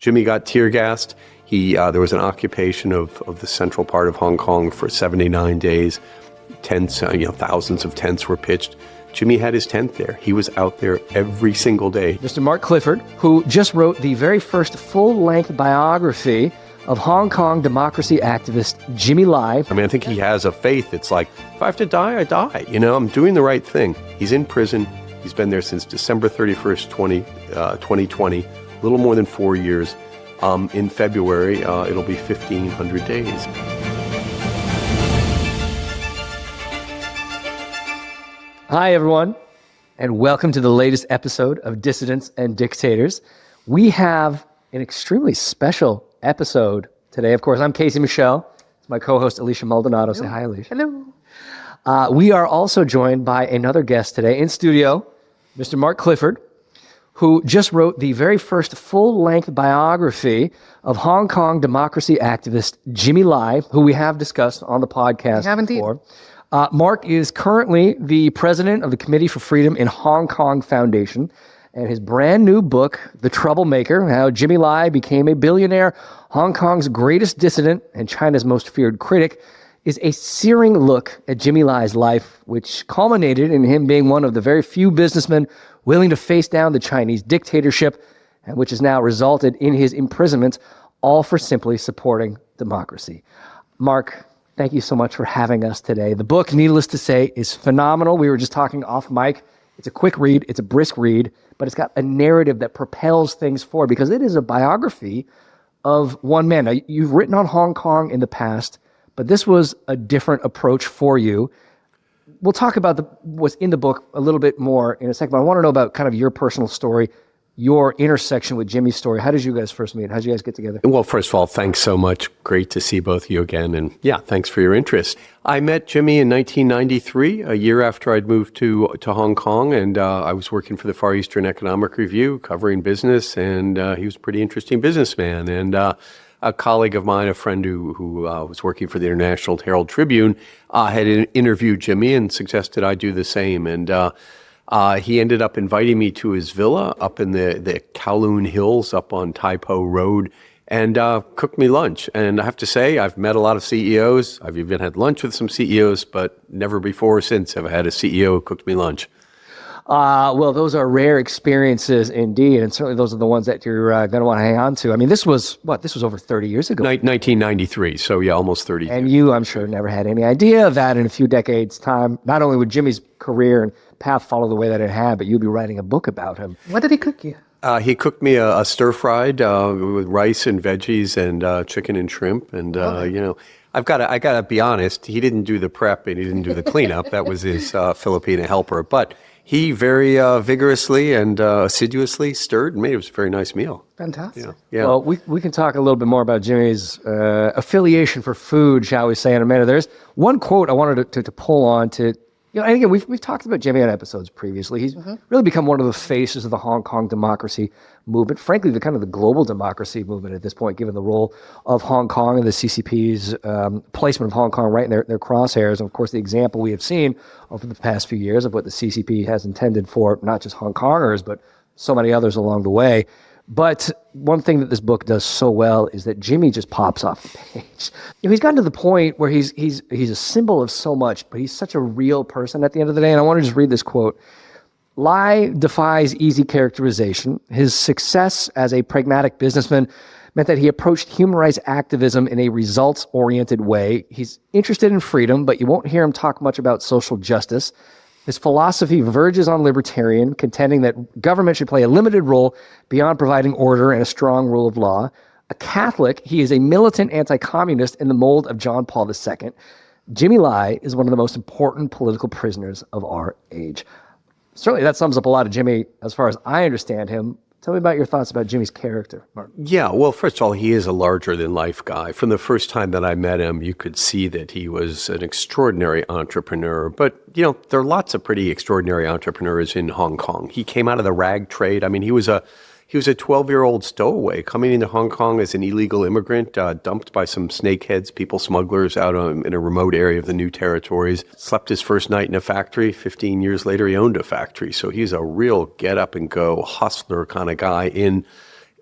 Jimmy got tear gassed. There was an occupation of the central part of Hong Kong for 79 days. Tents, thousands of tents were pitched. Jimmy had his tent there. He was out there every single day. Mr. Mark Clifford, who just wrote the very first full-length biography of Hong Kong democracy activist Jimmy Lai. I think he has a faith. It's like, if I have to die, I die. I'm doing the right thing. He's in prison. He's been there since December 31st, 2020, a little more than 4 years. In February, it'll be 1,500 days. Hi, everyone, and welcome to the latest episode of Dissidents and Dictators. We have an extremely special episode today. Of course, I'm Casey Michelle. It's my co-host, Elisha Maldonado. Hello. Say hi, Elisha. Hello. We are also joined by another guest today in studio, Mr. Mark Clifford, who just wrote the very first full-length biography of Hong Kong democracy activist Jimmy Lai, who we have discussed on the podcast before. Mark is currently the president of the Committee for Freedom in Hong Kong Foundation, and his brand new book, The Troublemaker, How Jimmy Lai Became a Billionaire, Hong Kong's Greatest Dissident and China's Most Feared Critic, is a searing look at Jimmy Lai's life, which culminated in him being one of the very few businessmen willing to face down the Chinese dictatorship, and which has now resulted in his imprisonment, all for simply supporting democracy. Mark, thank you so much for having us today. The book, needless to say, is phenomenal. We were just talking off mic. It's a quick read. It's a brisk read, but it's got a narrative that propels things forward because it is a biography of one man. Now, you've written on Hong Kong in the past, but this was a different approach for you. We'll talk about what's in the book a little bit more in a second, but I want to know about kind of your personal story, your intersection with Jimmy's story. How did you guys first meet? How did you guys get together? Well, first of all, thanks so much. Great to see both of you again. And yeah, thanks for your interest. I met Jimmy in 1993, a year after I'd moved to Hong Kong. And I was working for the Far Eastern Economic Review, covering business. And he was a pretty interesting businessman. And a colleague of mine, a friend who was working for the International Herald Tribune, had interviewed Jimmy and suggested I do the same. And he ended up inviting me to his villa up in the Kowloon Hills up on Tai Po Road and cooked me lunch. And I have to say, I've met a lot of CEOs. I've even had lunch with some CEOs, but never before or since have I had a CEO who cooked me lunch. Well, those are rare experiences indeed, and certainly those are the ones that you're going to want to hang on to. This was over 30 years ago. 1993, so yeah, almost 30 years. And you, I'm sure, never had any idea that in a few decades' time, not only would Jimmy's career and path follow the way that it had, but you'd be writing a book about him. What did he cook you? He cooked me a stir-fried with rice and veggies and chicken and shrimp. And, I gotta be honest, he didn't do the prep and he didn't do the cleanup. That was his Filipino helper. But he very vigorously and assiduously stirred and made it was a very nice meal. Fantastic. Yeah. Well, we can talk a little bit more about Jimmy's affiliation for food, shall we say, in a minute. There's one quote I wanted to pull on to, and again, we've talked about Jimmy on episodes previously. He's really become one of the faces of the Hong Kong democracy movement, frankly, the kind of the global democracy movement at this point, given the role of Hong Kong and the CCP's placement of Hong Kong right in their crosshairs. And of course, the example we have seen over the past few years of what the CCP has intended for not just Hong Kongers, but so many others along the way. But one thing that this book does so well is that Jimmy just pops off the page. He's gotten to the point where he's a symbol of so much, but he's such a real person at the end of the day. And I want to just read this quote. Lai defies easy characterization. His success as a pragmatic businessman meant that he approached human rights activism in a results-oriented way. He's interested in freedom, but you won't hear him talk much about social justice. His philosophy verges on libertarian, contending that government should play a limited role beyond providing order and a strong rule of law. A Catholic, he is a militant anti-communist in the mold of John Paul II. Jimmy Lai is one of the most important political prisoners of our age. Certainly that sums up a lot of Jimmy as far as I understand him. Tell me about your thoughts about Jimmy's character, Mark. Yeah, well, first of all, he is a larger-than-life guy. From the first time that I met him, you could see that he was an extraordinary entrepreneur. But, there are lots of pretty extraordinary entrepreneurs in Hong Kong. He came out of the rag trade. He was a 12-year-old stowaway coming into Hong Kong as an illegal immigrant, dumped by some snakeheads, people smugglers out in a remote area of the New Territories. Slept his first night in a factory. 15 years later, he owned a factory. So he's a real get-up-and-go hustler kind of guy in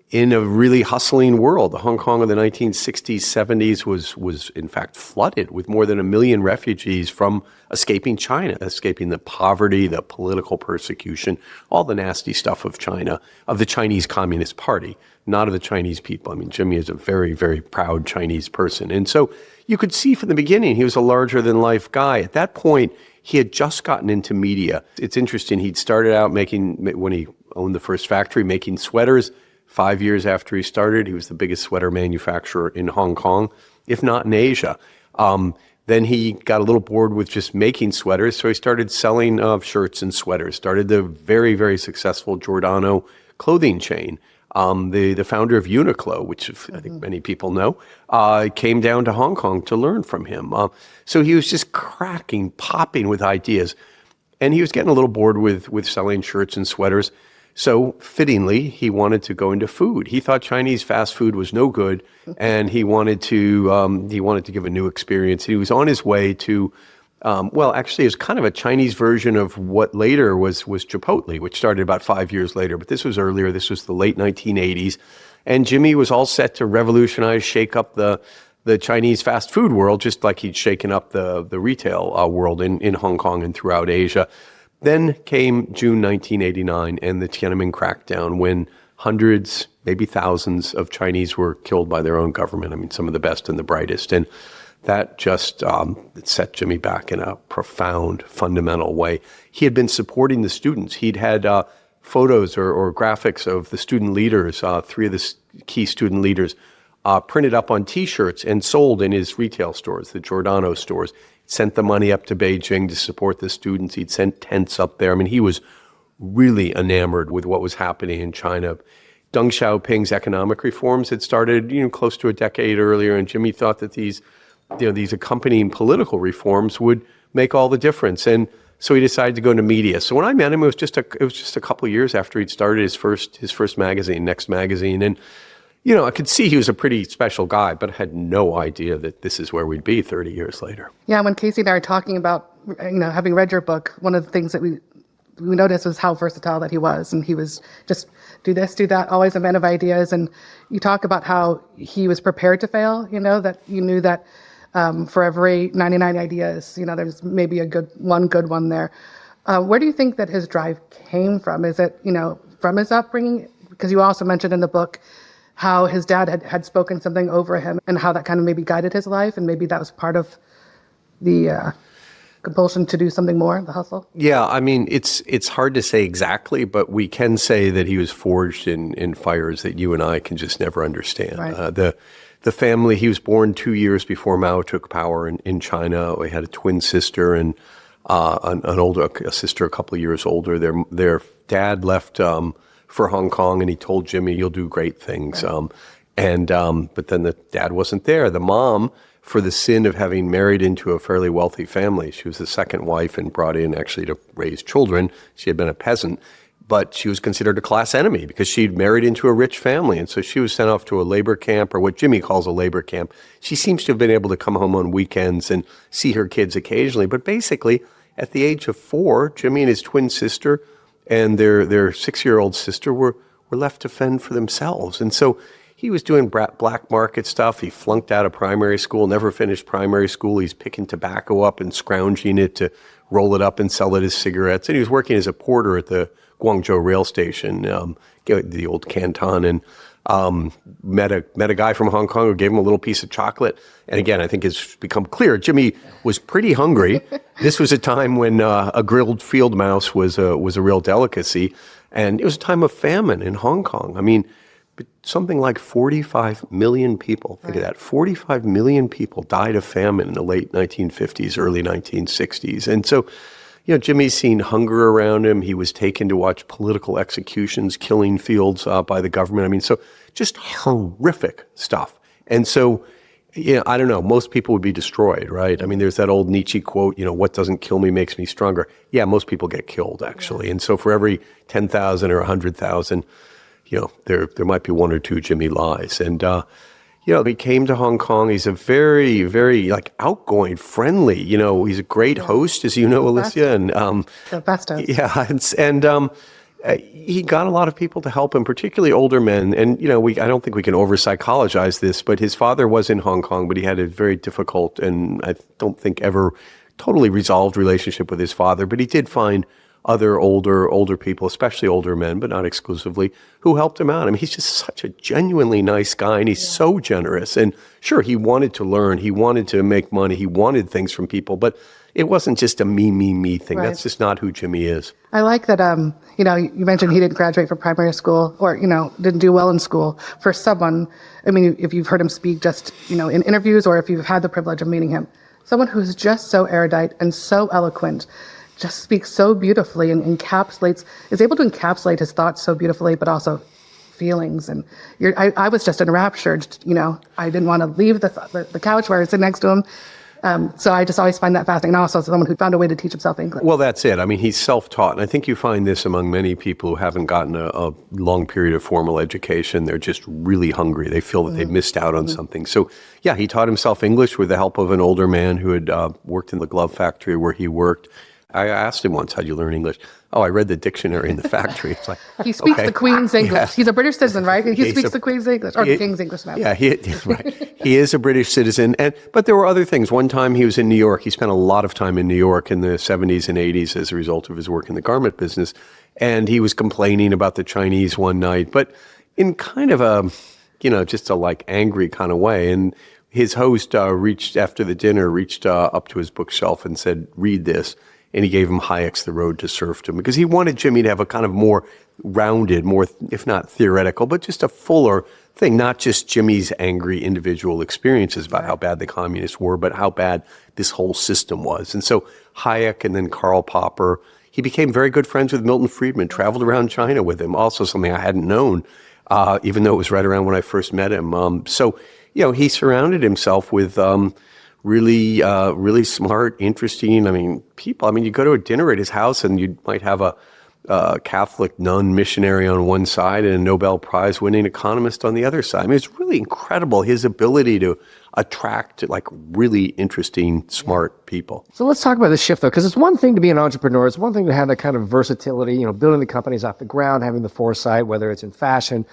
in a really hustling world. The Hong Kong of the 1960s, 70s was in fact flooded with more than 1 million refugees from escaping China, escaping the poverty, the political persecution, all the nasty stuff of China, of the Chinese Communist Party, not of the Chinese people. I mean, Jimmy is a very, very proud Chinese person. And so you could see from the beginning, he was a larger than life guy. At that point, he had just gotten into media. It's interesting. He'd started out when he owned the first factory, making sweaters. 5 years after he started, he was the biggest sweater manufacturer in Hong Kong, if not in Asia. Then he got a little bored with just making sweaters, so he started selling shirts and sweaters, started the very, very successful Giordano clothing chain. The founder of Uniqlo, which I think many people know, came down to Hong Kong to learn from him. So he was just popping with ideas. And he was getting a little bored with selling shirts and sweaters. So fittingly, he wanted to go into food. He thought Chinese fast food was no good, and he wanted to give a new experience. He was on his way to, actually, it was kind of a Chinese version of what later was Chipotle, which started about 5 years later. But this was earlier. This was the late 1980s, and Jimmy was all set to revolutionize, shake up the Chinese fast food world, just like he'd shaken up the retail world in Hong Kong and throughout Asia. Then came June 1989 and the Tiananmen crackdown, when hundreds, maybe thousands of Chinese were killed by their own government. I mean, some of the best and the brightest. And that just it set Jimmy back in a profound, fundamental way. He had been supporting the students. He'd had photos or graphics of the student leaders, 3 of the key student leaders, printed up on T-shirts and sold in his retail stores, the Giordano stores. Sent the money up to Beijing to support the students. He'd sent tents up there. I mean, he was really enamored with what was happening in China. Deng Xiaoping's economic reforms had started, close to a decade earlier, and Jimmy thought that these accompanying political reforms would make all the difference. And so he decided to go into media. So when I met him, it was just a couple of years after he'd started his first magazine, Next Magazine, and I could see he was a pretty special guy, but I had no idea that this is where we'd be 30 years later. Yeah, when Casey and I are talking about, having read your book, one of the things that we noticed was how versatile that he was. And he was just do this, do that, always a man of ideas. And you talk about how he was prepared to fail, that you knew that for every 99 ideas, there's maybe a good one there. Where do you think that his drive came from? Is it, from his upbringing? Because you also mentioned in the book how his dad had spoken something over him and how that kind of maybe guided his life, and maybe that was part of the compulsion to do something more, the hustle? Yeah, I mean, it's hard to say exactly, but we can say that he was forged in fires that you and I can just never understand. Right. The family, he was born 2 years before Mao took power in China. We had a twin sister and a sister a couple of years older. Their dad left for Hong Kong, and he told Jimmy, "You'll do great things." Right. But then the dad wasn't there. The mom, for the sin of having married into a fairly wealthy family, she was the second wife and brought in actually to raise children. She had been a peasant, but she was considered a class enemy because she'd married into a rich family. And so she was sent off to a labor camp, or what Jimmy calls a labor camp. She seems to have been able to come home on weekends and see her kids occasionally. But basically, at the age of 4, Jimmy and his twin sister and their 6-year-old sister were left to fend for themselves. And so he was doing black market stuff. He flunked out of primary school, never finished primary school. He's picking tobacco up and scrounging it to roll it up and sell it as cigarettes. And he was working as a porter at the Guangzhou rail station, the old Canton, and met a guy from Hong Kong who gave him a little piece of chocolate. And again, I think it's become clear, Jimmy was pretty hungry. This was a time when a grilled field mouse was a real delicacy. And it was a time of famine in Hong Kong. I mean, something like 45 million people, think of that, 45 million people died of famine in the late 1950s, early 1960s. And so, Jimmy's seen hunger around him. He was taken to watch political executions, killing fields by the government. I mean, so just horrific stuff. And so, I don't know, most people would be destroyed, right? I mean, there's that old Nietzsche quote, what doesn't kill me makes me stronger. Yeah, most people get killed, actually. Yeah. And so for every 10,000 or 100,000, there might be 1 or 2 Jimmy Lais. And, he came to Hong Kong. He's a very, very outgoing, friendly, he's a great host, as you know, Alicia. And the best host. Yeah. he got a lot of people to help him, particularly older men. And, I don't think we can over-psychologize this, but his father was in Hong Kong, but he had a very difficult and I don't think ever totally resolved relationship with his father. But he did find other older people, especially older men, but not exclusively, who helped him out. I mean, he's just such a genuinely nice guy, and he's so generous. And sure, he wanted to learn. He wanted to make money. He wanted things from people, but it wasn't just a me thing. Right. That's just not who Jimmy is. I like that, you mentioned he didn't graduate from primary school or, didn't do well in school. For someone, I mean, if you've heard him speak just, in interviews or if you've had the privilege of meeting him, someone who's just so erudite and so eloquent, just speaks so beautifully and is able to encapsulate his thoughts so beautifully, but also feelings. And I was just enraptured, I didn't want to leave the couch where I was sitting next to him. So I just always find that fascinating. And also someone who found a way to teach himself English. Well, that's it. I mean, he's self-taught. And I think you find this among many people who haven't gotten a long period of formal education. They're just really hungry. They feel that they've missed out on something. So, yeah, he taught himself English with the help of an older man who had worked in the glove factory where he worked. I asked him once, how'd you learn English? Oh, I read the dictionary in the factory. It's like, he speaks the Queen's English. Yeah. He's a British citizen, right? He speaks the Queen's English, or the King's English now. Yeah, right. He is a British citizen. But there were other things. One time he was in New York. He spent a lot of time in New York in the 70s and 80s as a result of his work in the garment business. And he was complaining about the Chinese one night, but in kind of a, just a like angry kind of way. And his host reached up to his bookshelf and said, read this. And he gave him Hayek's The Road to Serfdom because he wanted Jimmy to have a kind of more rounded, more, if not theoretical, but just a fuller thing, not just Jimmy's angry individual experiences about how bad the communists were, but how bad this whole system was. And so Hayek and then Karl Popper, he became very good friends with Milton Friedman, traveled around China with him, also something I hadn't known, even though it was right around when I first met him. So, he surrounded himself with really smart, interesting, people. You go to a dinner at his house and you might have a Catholic nun missionary on one side and a Nobel Prize winning economist on the other side. It's really incredible, his ability to attract really interesting, smart people. So let's talk about this shift, though, because it's one thing to be an entrepreneur. It's one thing to have that kind of versatility, building the companies off the ground, having the foresight, whether it's in fashion,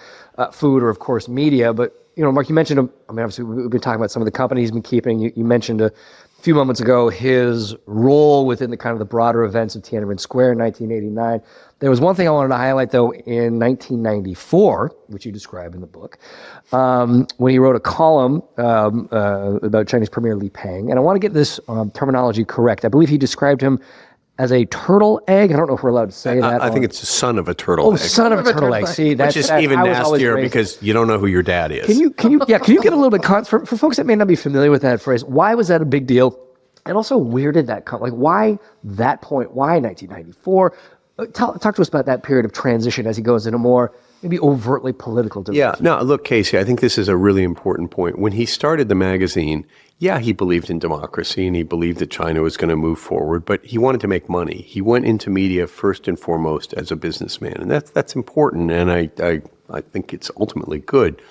food, or, of course, media. But, Mark, you mentioned, obviously, we've been talking about some of the companies he's been keeping. You mentioned a few moments ago his role within the kind of the broader events of Tiananmen Square in 1989. There was one thing I wanted to highlight, though, in 1994, which you describe in the book, when he wrote a column about Chinese Premier Li Peng. And I want to get this terminology correct. I believe he described him as a turtle egg. I don't know if we're allowed to say that. I think it's the son of a turtle egg. Oh, son of a turtle egg. See, that's which is even nastier because you don't know who your dad is. Can you give a little bit for folks that may not be familiar with that phrase? Why was that a big deal? And also, where did that come? Why that point? Why 1994? Talk to us about that period of transition as he goes into more maybe overtly political direction. Yeah, no, look, Casey, I think this is a really important point. When he started the magazine, he believed in democracy and he believed that China was going to move forward, but he wanted to make money. He went into media first and foremost as a businessman, and that's important, and I think it's ultimately good.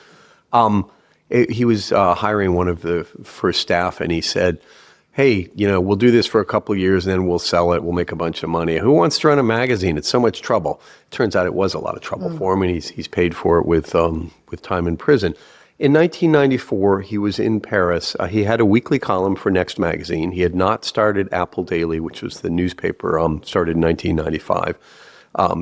He was hiring one of the first staff, and he said, hey, we'll do this for a couple of years and then we'll sell it. We'll make a bunch of money. Who wants to run a magazine? It's so much trouble. Turns out it was a lot of trouble for him, and he's paid for it with time in prison. In 1994, he was in Paris. He had a weekly column for Next magazine. He had not started Apple Daily, which was the newspaper, started in 1995.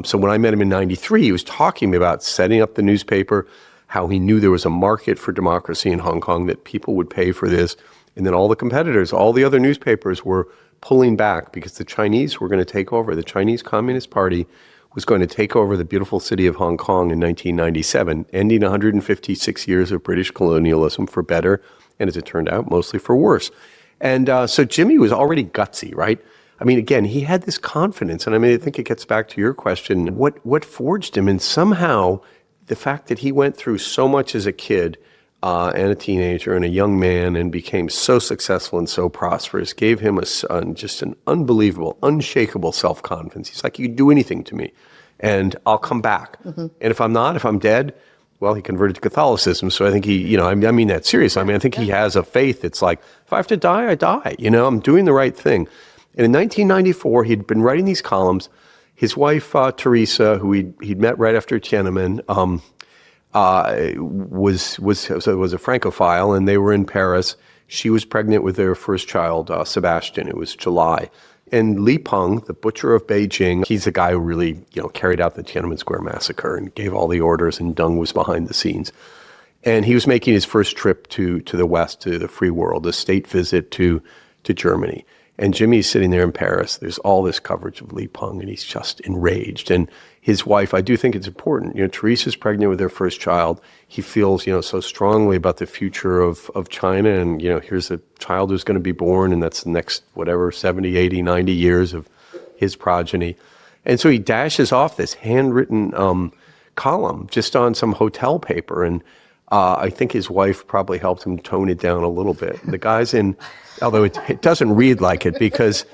So when I met him in 93, he was talking about setting up the newspaper, how he knew there was a market for democracy in Hong Kong, that people would pay for this. And then all the competitors, all the other newspapers were pulling back because the Chinese were going to take over. The Chinese Communist Party was going to take over the beautiful city of Hong Kong in 1997, ending 156 years of British colonialism for better, and as it turned out, mostly for worse. And so Jimmy was already gutsy, right? Again, he had this confidence. And I think it gets back to your question, what forged him? And somehow the fact that he went through so much as a kid and a teenager and a young man and became so successful and so prosperous gave him just an unbelievable, unshakable self-confidence. He's like, you can do anything to me and I'll come back. And if I'm dead, well, he converted to Catholicism. So I think he, I mean that seriously. I think he has a faith that's like, if I have to die, I die. I'm doing the right thing. And in 1994, he'd been writing these columns. His wife, Teresa, who he'd met right after Tiananmen, was a Francophile, and they were in Paris. She was pregnant with their first child, Sebastian. It was July. And Li Peng, the butcher of Beijing, he's the guy who really, carried out the Tiananmen Square massacre and gave all the orders, and Deng was behind the scenes. And he was making his first trip to the West, to the free world, a state visit to Germany. And Jimmy's sitting there in Paris. There's all this coverage of Li Peng, and he's just enraged. And his wife, I do think it's important. Teresa's pregnant with their first child. He feels, so strongly about the future of China. And, here's a child who's going to be born, and that's the next, 70, 80, 90 years of his progeny. And so he dashes off this handwritten column just on some hotel paper. And I think his wife probably helped him tone it down a little bit. The guy's although it doesn't read like it, because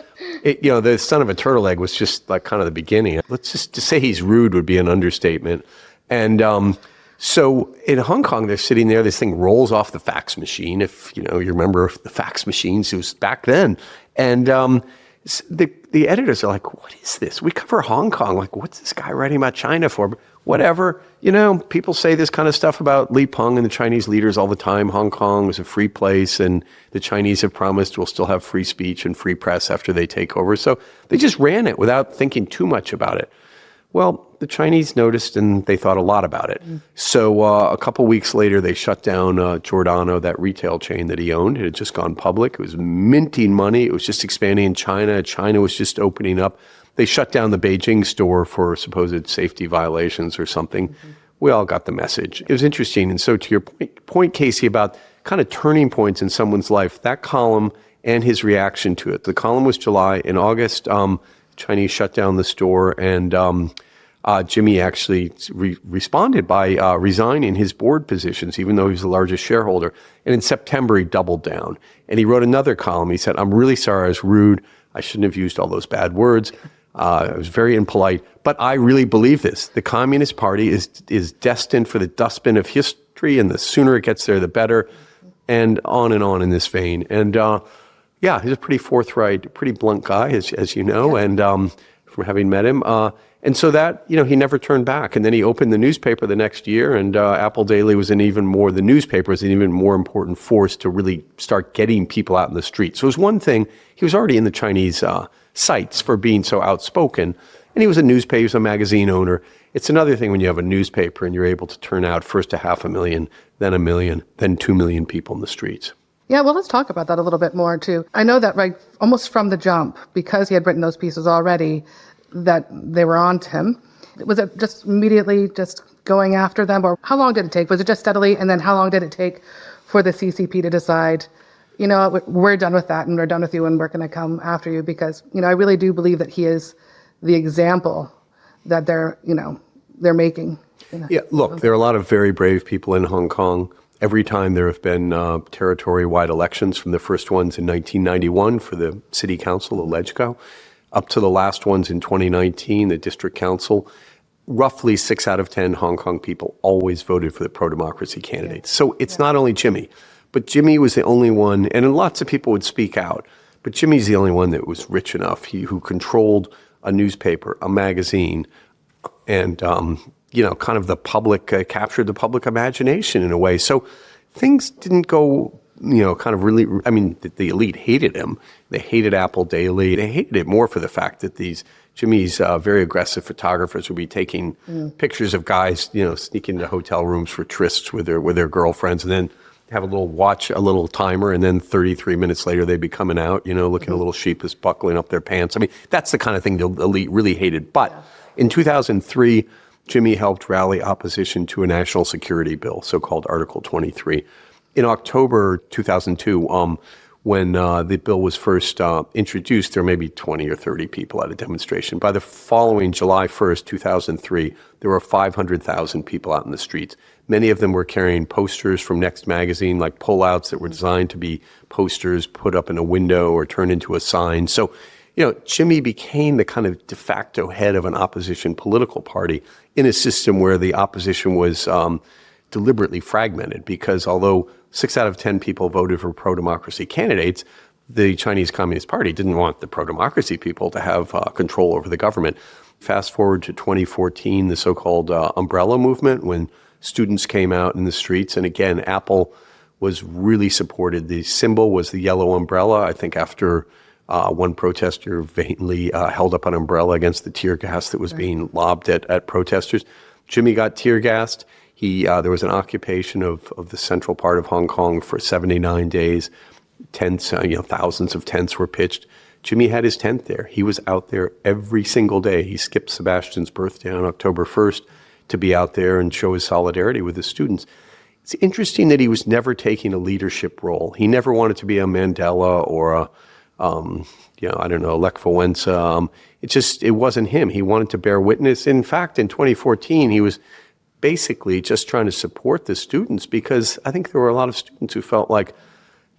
the son of a turtle egg was just like kind of the beginning. Let's just to say he's rude would be an understatement. And so in Hong Kong, they're sitting there. This thing rolls off the fax machine. If you remember the fax machines, it was back then. And the editors are like, "What is this? We cover Hong Kong. Like, what's this guy writing about China for?" But whatever. People say this kind of stuff about Li Peng and the Chinese leaders all the time. Hong Kong is a free place, and the Chinese have promised we'll still have free speech and free press after they take over. So they just ran it without thinking too much about it. Well, the Chinese noticed, and they thought a lot about it. So a couple weeks later, they shut down Giordano, that retail chain that he owned. It had just gone public. It was minting money. It was just expanding in China. China was just opening up. They shut down the Beijing store for supposed safety violations or something. We all got the message. It was interesting. And so to your point, Casey, about kind of turning points in someone's life, that column and his reaction to it. The column was July. In August, Chinese shut down the store, and Jimmy actually responded by resigning his board positions, even though he was the largest shareholder. And in September, he doubled down. And he wrote another column. He said, "I'm really sorry I was rude. I shouldn't have used all those bad words. I was very impolite, but I really believe this. The Communist Party is destined for the dustbin of history, and the sooner it gets there, the better," and on in this vein. And he's a pretty forthright, pretty blunt guy, as you know, and from having met him. And so that, he never turned back. And then he opened the newspaper the next year, and Apple Daily was the newspaper was an even more important force to really start getting people out in the streets. So it was one thing, he was already in the Chinese sights for being so outspoken, and he was a magazine owner. It's another thing when you have a newspaper and you're able to turn out first 500,000, then 1 million, then 2 million people in the streets. Yeah, well, let's talk about that a little bit more, too. I know that almost from the jump, because he had written those pieces already, that they were on to him. Was it just immediately just going after them, or how long did it take? Was it just steadily, and then how long did it take for the CCP to decide, we're done with that, and we're done with you, and we're going to come after you? Because, I really do believe that he is the example that they're making. Yeah, look, there are a lot of very brave people in Hong Kong. Every time there have been territory-wide elections, from the first ones in 1991 for the city council, the LegCo, up to the last ones in 2019, the district council, roughly 6 out of 10 Hong Kong people always voted for the pro-democracy candidates. So it's not only Jimmy, but Jimmy was the only one, and lots of people would speak out, but Jimmy's the only one that was rich enough, who controlled a newspaper, a magazine, and kind of the public, captured the public imagination in a way. So things didn't go, kind of really, the elite hated him. They hated Apple Daily. They hated it more for the fact that Jimmy's very aggressive photographers would be taking pictures of guys, sneaking into hotel rooms for trysts with their girlfriends, and then have a little timer, and then 33 minutes later they'd be coming out, looking a little sheepish, buckling up their pants. That's the kind of thing the elite really hated. But in 2003, Jimmy helped rally opposition to a national security bill, so-called Article 23. In October 2002, when the bill was first introduced, there were maybe 20 or 30 people at a demonstration. By the following July 1st, 2003, there were 500,000 people out in the streets. Many of them were carrying posters from Next magazine, like pullouts that were designed to be posters put up in a window or turned into a sign. So, Jimmy became the kind of de facto head of an opposition political party in a system where the opposition was deliberately fragmented, because although 6 out of 10 people voted for pro-democracy candidates, the Chinese Communist Party didn't want the pro-democracy people to have control over the government. Fast forward to 2014, the so-called umbrella movement, when students came out in the streets. And again, Apple was really supported. The symbol was the yellow umbrella. I think after one protester vainly held up an umbrella against the tear gas that was being lobbed at protesters. Jimmy got tear gassed. There was an occupation of the central part of Hong Kong for 79 days. Tents, thousands of tents were pitched. Jimmy had his tent there. He was out there every single day. He skipped Sebastian's birthday on October 1st to be out there and show his solidarity with the students. It's interesting that he was never taking a leadership role. He never wanted to be a Mandela or a, Lech Walesa. It wasn't him. He wanted to bear witness. In fact, in 2014, he was basically just trying to support the students, because I think there were a lot of students who felt like,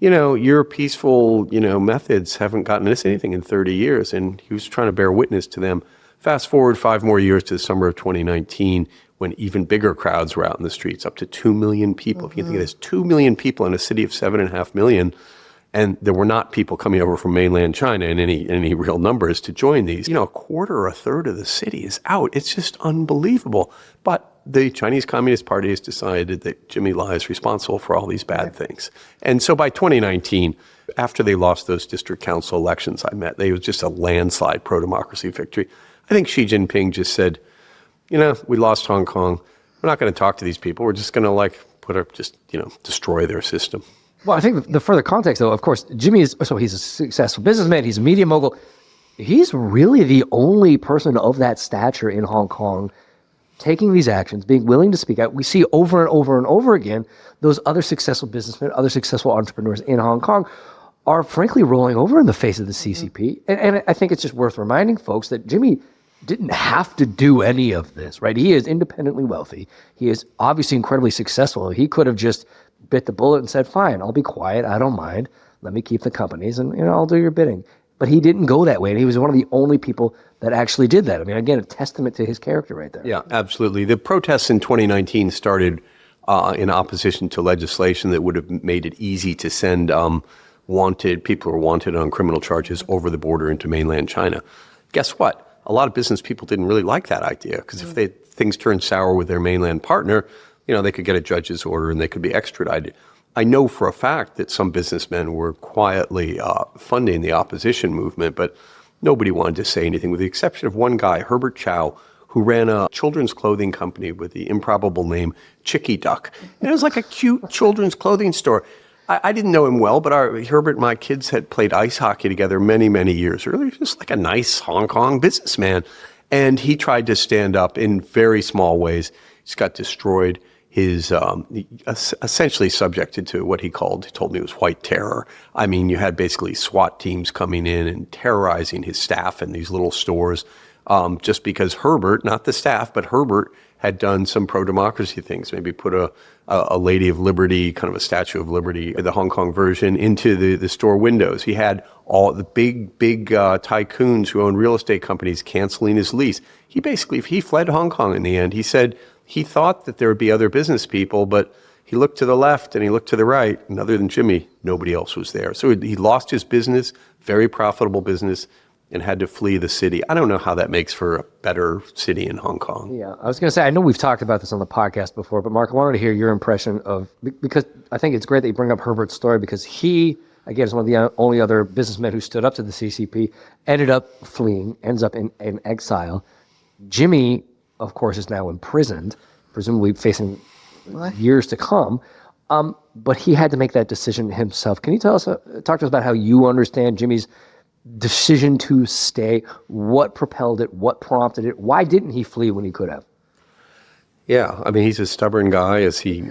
your peaceful, methods haven't gotten us anything in 30 years. And he was trying to bear witness to them. Fast forward 5 more years to the summer of 2019, when even bigger crowds were out in the streets, up to 2 million people. If you think of this, 2 million people in a city of 7.5 million, and there were not people coming over from mainland China in any real numbers to join these. A quarter or a third of the city is out. It's just unbelievable. But the Chinese Communist Party has decided that Jimmy Lai is responsible for all these bad things. And so by 2019, after they lost those district council elections they was just a landslide pro-democracy victory. I think Xi Jinping just said, we lost Hong Kong. We're not going to talk to these people. We're just going to destroy their system. Well, I think the further context, though, of course, he's a successful businessman. He's a media mogul. He's really the only person of that stature in Hong Kong taking these actions, being willing to speak out. We see over and over and over again, those other successful businessmen, other successful entrepreneurs in Hong Kong are frankly rolling over in the face of the CCP. And I think it's just worth reminding folks that Jimmy didn't have to do any of this, right? He is independently wealthy. He is obviously incredibly successful. He could have just bit the bullet and said, fine, I'll be quiet. I don't mind. Let me keep the companies and I'll do your bidding. But he didn't go that way. And he was one of the only people that actually did that. I mean, again, a testament to his character right there. Yeah, absolutely. The protests in 2019 started in opposition to legislation that would have made it easy to send people who are wanted on criminal charges over the border into mainland China. Guess what? A lot of business people didn't really like that idea, because if things turned sour with their mainland partner, they could get a judge's order and they could be extradited. I know for a fact that some businessmen were quietly funding the opposition movement, but nobody wanted to say anything, with the exception of one guy, Herbert Chow, who ran a children's clothing company with the improbable name Chicky Duck. And it was like a cute children's clothing store. I didn't know him well, but Herbert and my kids had played ice hockey together many, many years earlier. Just like a nice Hong Kong businessman. And he tried to stand up in very small ways. He's got destroyed. His essentially subjected to what he told me was white terror. I mean, you had basically SWAT teams coming in and terrorizing his staff in these little stores, just because Herbert, not the staff, but Herbert had done some pro-democracy things, maybe put a Lady of Liberty, kind of a Statue of Liberty, the Hong Kong version, into the store windows. He had all the big tycoons who own real estate companies canceling his lease. He fled Hong Kong in the end. He said he thought that there would be other business people, but he looked to the left and he looked to the right, and other than Jimmy, nobody else was there. So he lost his business, very profitable business, and had to flee the city. I don't know how that makes for a better city in Hong Kong. Yeah, I was going to say, I know we've talked about this on the podcast before, but Mark, I wanted to hear your impression because I think it's great that you bring up Herbert's story, because he, again, is one of the only other businessmen who stood up to the CCP, ended up fleeing, ends up in exile. Jimmy, of course, is now imprisoned, presumably facing years to come. But he had to make that decision himself. Can you talk to us about how you understand Jimmy's decision to stay? What propelled it? What prompted it? Why didn't he flee when he could have? Yeah, I mean, he's a stubborn guy, as he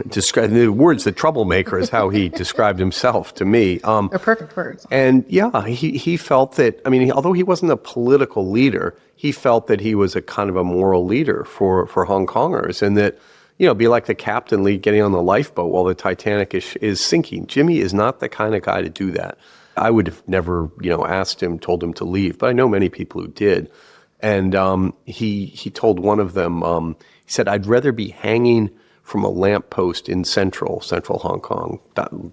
described. The words, the troublemaker, is how he described himself to me. They're perfect words. And yeah, he felt that, I mean, although he wasn't a political leader, he felt that he was a kind of a moral leader for Hong Kongers, and that, be like the captain getting on the lifeboat while the Titanic is sinking. Jimmy is not the kind of guy to do that. I would have never, told him to leave, but I know many people who did. And he told one of them, he said, I'd rather be hanging from a lamppost in central Hong Kong,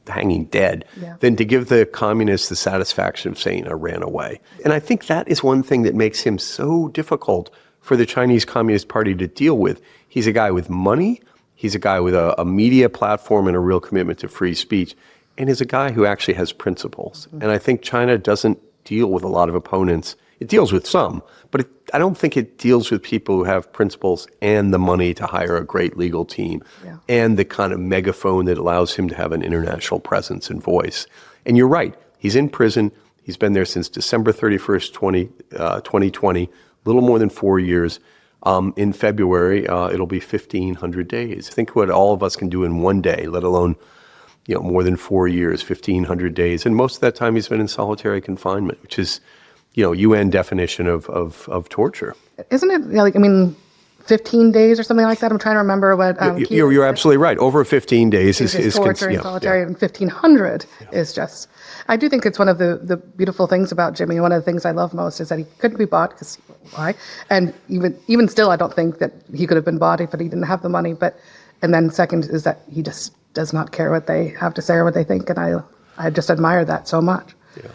hanging dead, Yeah. than to give the communists the satisfaction of saying, I ran away. And I think that is one thing that makes him so difficult for the Chinese Communist Party to deal with. He's a guy with money. He's a guy with a media platform and a real commitment to free speech. And he's a guy who actually has principles. And I think China doesn't deal with a lot of opponents. It deals with some, but I don't think it deals with people who have principles and the money to hire a great legal team and the kind of megaphone that allows him to have an international presence and voice. And you're right. He's in prison. He's been there since December 31st, 2020, a little more than 4 years. In February, it'll be 1,500 days. Think what all of us can do in one day, let alone more than 4 years, 1,500 days. And most of that time he's been in solitary confinement, which is, UN definition of torture. Isn't it, 15 days or something like that? I'm trying to remember what... You're absolutely right. Over 15 days is torture in solitary, and 1,500 is just... I do think it's one of the beautiful things about Jimmy. One of the things I love most is that he couldn't be bought, because why? And even still, I don't think that he could have been bought if he didn't have the money. And then second is that he just does not care what they have to say or what they think, and I just admire that so much. Yeah.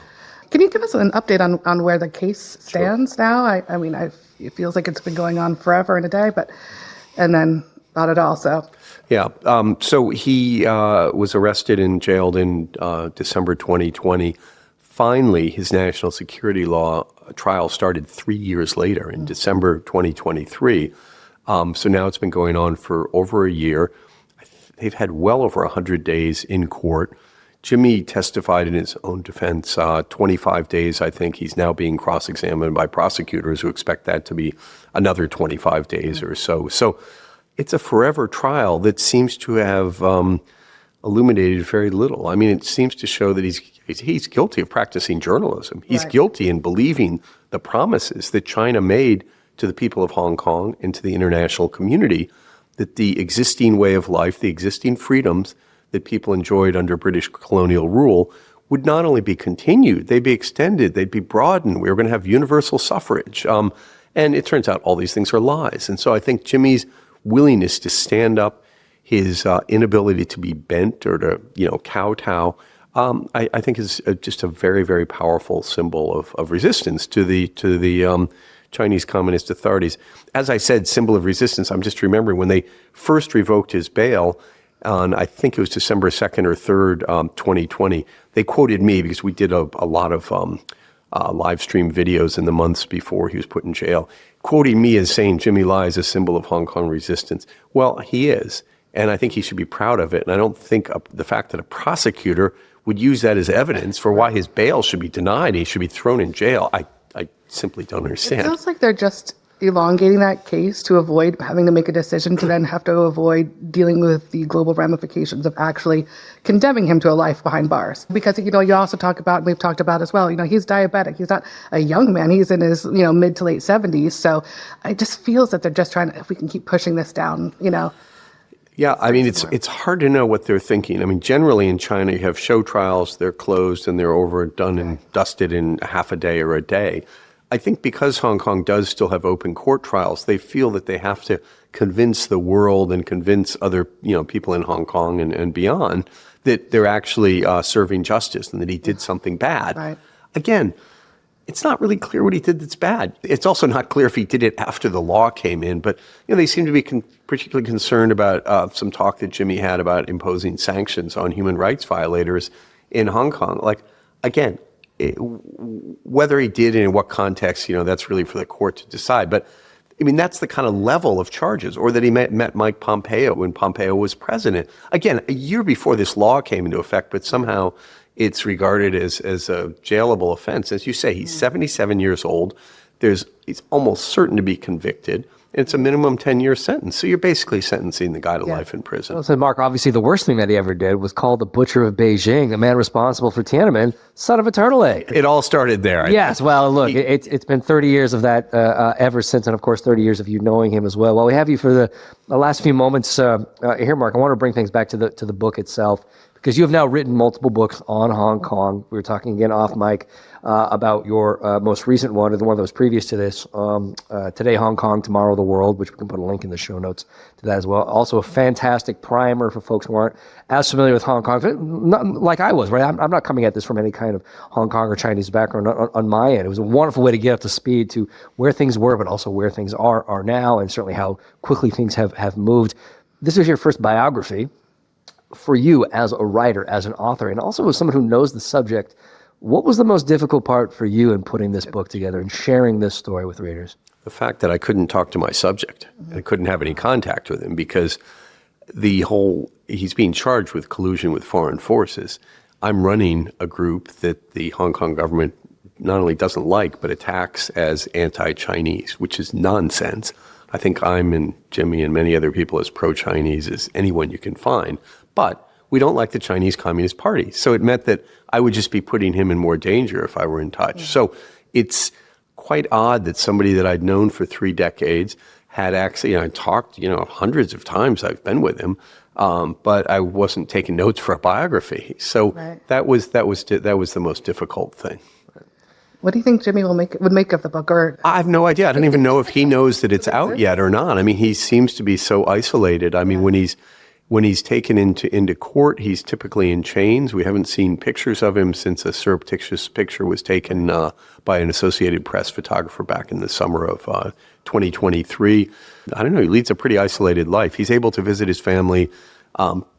Can you give us an update on where the case stands now? It feels like it's been going on forever and a day, and then not at all. So. Yeah. So he was arrested and jailed in December 2020. Finally, his national security law trial started 3 years later in December 2023. So now it's been going on for over a year. They've had well over 100 days in court. Jimmy testified in his own defense 25 days. I think he's now being cross-examined by prosecutors who expect that to be another 25 days or so. So it's a forever trial that seems to have illuminated very little. It seems to show that he's guilty of practicing journalism. He's guilty in believing the promises that China made to the people of Hong Kong and to the international community that the existing way of life, the existing freedoms that people enjoyed under British colonial rule would not only be continued, they'd be extended, they'd be broadened. We were going to have universal suffrage. And it turns out all these things are lies. And so I think Jimmy's willingness to stand up, his inability to be bent or to, kowtow, I think is just a very, very powerful symbol of resistance to the Chinese Communist authorities. As I said, symbol of resistance. I'm just remembering when they first revoked his bail on, I think it was December 2nd or 3rd, 2020. They quoted me because we did a lot of live stream videos in the months before he was put in jail, quoting me as saying Jimmy Lai is a symbol of Hong Kong resistance. Well, he is, and I think he should be proud of it. And I don't think the fact that a prosecutor would use that as evidence for why his bail should be denied, he should be thrown in jail, I simply don't understand. It feels like they're just elongating that case to avoid having to make a decision to then have to avoid dealing with the global ramifications of actually condemning him to a life behind bars. Because, you also talk about, and we've talked about as well, he's diabetic. He's not a young man. He's in his, mid to late 70s. So it just feels that they're just trying to, if we can keep pushing this down, Yeah, it's hard to know what they're thinking. Generally in China, you have show trials, they're closed and they're over, done and dusted in half a day or a day. I think because Hong Kong does still have open court trials, they feel that they have to convince the world and convince other, people in Hong Kong and beyond that they're actually serving justice and that he did something bad. Right. Again, it's not really clear what he did that's bad. It's also not clear if he did it after the law came in, but they seem to be particularly concerned about some talk that Jimmy had about imposing sanctions on human rights violators in Hong Kong. Again, whether he did and in what context, that's really for the court to decide. But that's the kind of level of charges, or that he met Mike Pompeo when Pompeo was president. Again, a year before this law came into effect, but somehow it's regarded as a jailable offense. As you say, he's 77 years old. He's almost certain to be convicted. It's a minimum 10-year sentence. So you're basically sentencing the guy to life in prison. Well, so Mark, obviously the worst thing that he ever did was call the butcher of Beijing, the man responsible for Tiananmen, son of a turtle egg. It all started there. Yes, well, look, it's been 30 years of that ever since, and of course 30 years of you knowing him as well. While we have you for The last few moments here, Mark, I want to bring things back to the book itself, because you have now written multiple books on Hong Kong. We were talking again off mic about your most recent one, or the one that was previous to this, Today Hong Kong, Tomorrow the World, which we can put a link in the show notes to that as well. Also a fantastic primer for folks who aren't as familiar with Hong Kong, not like I was, right? I'm not coming at this from any kind of Hong Kong or Chinese background on my end. It was a wonderful way to get up to speed to where things were, but also where things are now, and certainly how quickly things have moved. This is your first biography. For you as a writer, as an author, and also as someone who knows the subject, what was the most difficult part for you in putting this book together and sharing this story with readers? The fact that I couldn't talk to my subject. I couldn't have any contact with him because he's being charged with collusion with foreign forces. I'm running a group that the Hong Kong government not only doesn't like, but attacks as anti-Chinese, which is nonsense. I think I'm, and Jimmy and many other people, as pro-Chinese as anyone you can find. But we don't like the Chinese Communist Party. So it meant that I would just be putting him in more danger if I were in touch. Yeah. So it's quite odd that somebody that I'd known for 3 decades had actually, I talked, hundreds of times I've been with him, but I wasn't taking notes for a biography. So right. that was the most difficult thing. What do you think Jimmy would make of the book? Or I have no idea. I don't even know if he knows that it's out yet or not. I mean, he seems to be so isolated. I mean, when he's taken into court, he's typically in chains. We haven't seen pictures of him since a surreptitious picture was taken by an Associated Press photographer back in the summer of 2023. I don't know. He leads a pretty isolated life. He's able to visit his family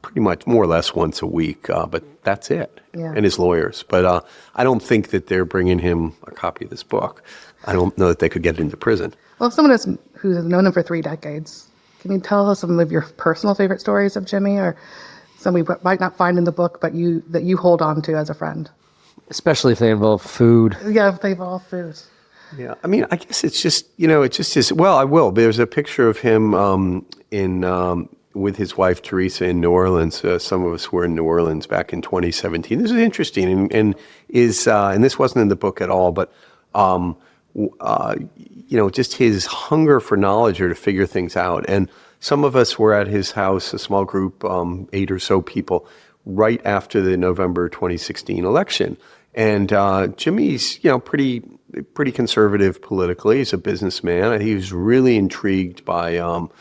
pretty much more or less once a week, but that's it. Yeah. And his lawyers. But I don't think that they're bringing him a copy of this book. I don't know that they could get it into prison. Well, if someone who's known him for 3 decades, can you tell us some of your personal favorite stories of Jimmy, or some we might not find in the book, but that you hold on to as a friend? Especially if they involve food. Yeah, if they involve food. Yeah, I mean, I guess it's just, it just is. Well, I will. There's a picture of him with his wife Teresa in New Orleans. Some of us were in New Orleans back in 2017. This is interesting, and this wasn't in the book at all, but just his hunger for knowledge or to figure things out. And some of us were at his house, a small group, 8 or so people, right after the November 2016 election. And Jimmy's, pretty conservative politically. He's a businessman. He was really intrigued by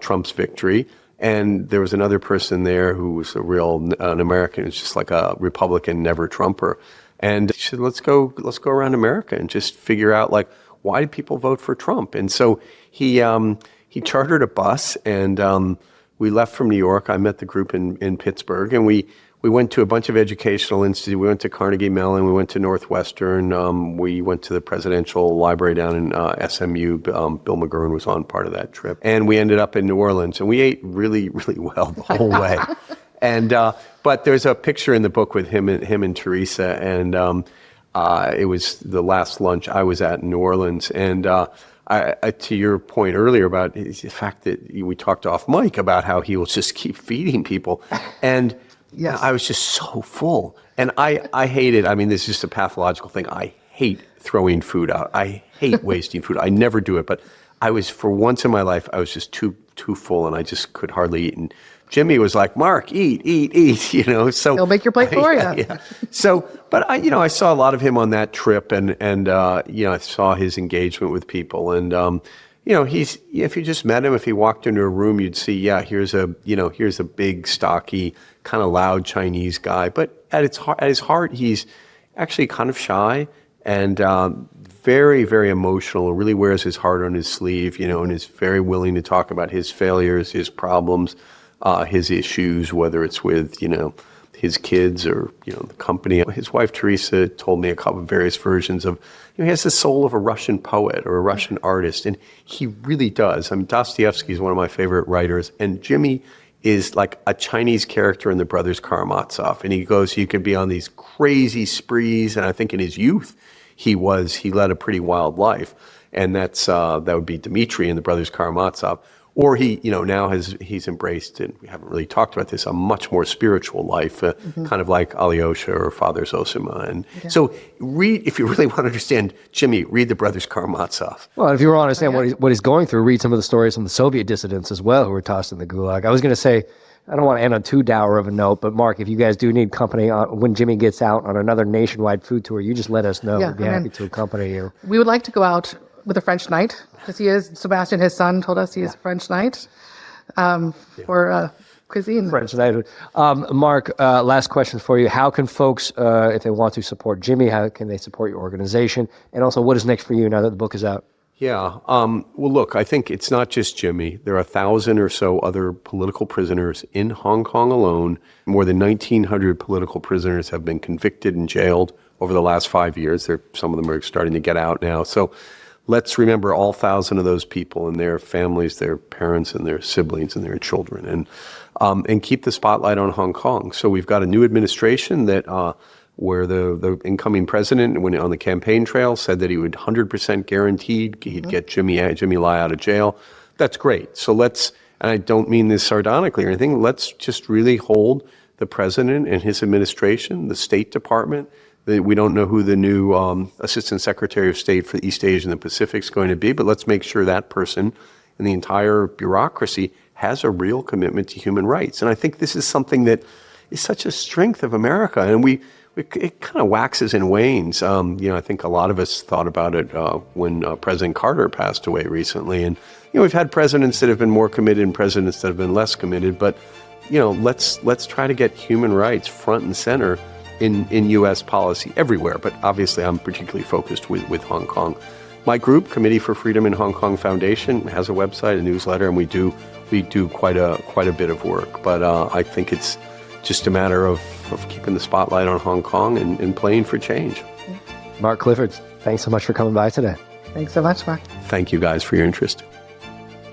Trump's victory. And there was another person there who was an American, who's just like a Republican, never Trumper. And he said, let's go around America and just figure out, why did people vote for Trump? And so he chartered a bus, and we left from New York. I met the group in Pittsburgh, and we went to a bunch of educational institutes. We went to Carnegie Mellon. We went to Northwestern. We went to the Presidential Library down in SMU. Bill McGurn was on part of that trip. And we ended up in New Orleans, and we ate really, really well the whole way. And but there's a picture in the book with him and Teresa, and it was the last lunch I was at in New Orleans. And to your point earlier about the fact that we talked off mic about how he will just keep feeding people, and yes. I was just so full, and I hate it. I mean, this is just a pathological thing. I hate throwing food out. I hate wasting food. I never do it, but for once in my life, I was just too full, and I just could hardly eat. And Jimmy was like, Mark, eat, so. He'll make your plate for you. Yeah. So, but I saw a lot of him on that trip, and I saw his engagement with people, and if you just met him, if he walked into a room, you'd see, here's a big, stocky, kind of loud Chinese guy, but at his heart, he's actually kind of shy and very, very emotional, really wears his heart on his sleeve, and is very willing to talk about his failures, his problems, his issues, whether it's with, his kids or, the company. His wife, Teresa, told me a couple of various versions of, he has the soul of a Russian poet or a Russian artist, and he really does. I mean, Dostoevsky is one of my favorite writers, and Jimmy is like a Chinese character in the Brothers Karamazov, and he could be on these crazy sprees, and I think in his youth, he led a pretty wild life, and that would be Dmitri in the Brothers Karamazov. Or he's embraced, and we haven't really talked about this, a much more spiritual life, kind of like Elisha or Father Zosima. And so if you really want to understand Jimmy, read the Brothers Karamazov. Well, if you want to understand what he's going through, read some of the stories from the Soviet dissidents as well who were tossed in the gulag. I was going to say, I don't want to end on too dour of a note, but Mark, if you guys do need company when Jimmy gets out on another nationwide food tour, you just let us know. We'd be happy to accompany you. We would like to go out with a French night, because Sebastian, his son, told us he is a French night for cuisine. French night. Mark, last question for you. How can folks, if they want to support Jimmy, how can they support your organization? And also, what is next for you now that the book is out? Yeah. Well, look, I think it's not just Jimmy. There are 1,000 or so other political prisoners in Hong Kong alone. More than 1,900 political prisoners have been convicted and jailed over the last 5 years. Some of them are starting to get out now. So let's remember all 1,000 of those people and their families, their parents and their siblings and their children, and keep the spotlight on Hong Kong. So we've got a new administration that where the incoming president, when on the campaign trail, said that he would 100% guaranteed he'd get Jimmy Lai out of jail. That's great. So and I don't mean this sardonically or anything, let's just really hold the president and his administration, the State Department. We don't know who the new Assistant Secretary of State for East Asia and the Pacific is going to be, but let's make sure that person and the entire bureaucracy has a real commitment to human rights. And I think this is something that is such a strength of America, and it kind of waxes and wanes. I think a lot of us thought about it when President Carter passed away recently. And, we've had presidents that have been more committed and presidents that have been less committed. But, let's try to get human rights front and center in U.S. policy everywhere. But obviously, I'm particularly focused with Hong Kong. My group, Committee for Freedom in Hong Kong Foundation, has a website, a newsletter, and we do quite a bit of work. But I think it's just a matter of keeping the spotlight on Hong Kong and playing for change. Mark Clifford, thanks so much for coming by today. Thanks so much, Mark. Thank you guys for your interest.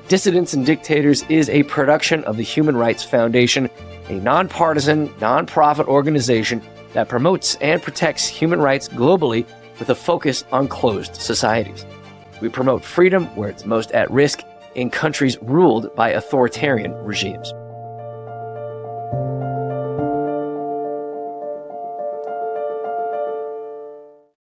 Dissidents and Dictators is a production of the Human Rights Foundation, a nonpartisan, nonprofit organization that promotes and protects human rights globally with a focus on closed societies. We promote freedom where it's most at risk in countries ruled by authoritarian regimes.